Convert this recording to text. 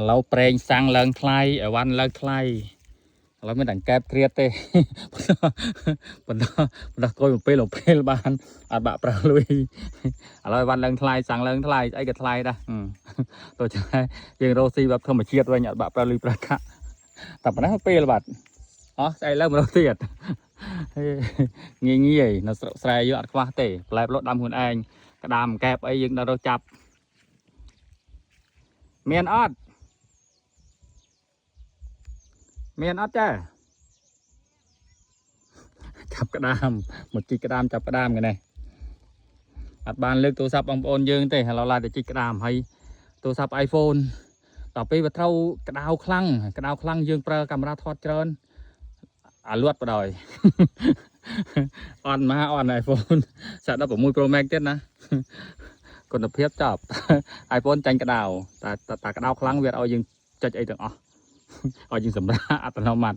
ឡូវប្រេងសាំងឡើងថ្លៃអីវ៉ាន់ឡើងថ្លៃឥឡូវមានតែកែបគ្រៀតទេបន្តគួយមកពេលបានអត់បាក់ប្រើលុយឥឡូវអីវ៉ាន់ឡើងថ្លៃសាំងឡើងថ្លៃអីក៏ថ្លៃដែរទៅចាយើងរកស៊ីបែបធម្មជាតិវិញអត់បាក់ប្រើលុយប្រើកាក់តែប៉ុណ្ណេះពេលបាត់អស់ស្អីឡើងមករកទៀតងាយនៅស្រុកស្រែយើងអត់ខ្វះទេផ្លែប្លុកដាំខ្លួនឯងក្តាមកែបអីយើងដល់រកចាប់មានអត់ចាចាប់ក្តាមមកជីកក្តាមចាប់ក្តាមกันនេះអត់បានលើកទូរស័ព្ទបងប្អូនយើងទេឥឡូវឡាយតែជីកក្តាមហើយទូរស័ព្ទ iPhone ដល់ពេលវាត្រូវក្តៅខ្លាំងយើងប្រើកាមេរ៉ាថតច្រើនអាលួតបដ ாய் អន់មកអន់ iPhone សាក់16 Pro Max ទៀតណាគុណភាពចប់ iPhone ចាញ់ក្តៅតែក្តៅខ្លាំងវាឲ្យយើងចុចអីទាំងអស់ឲ្យយើងសម្រាប់អត្តនោម័ត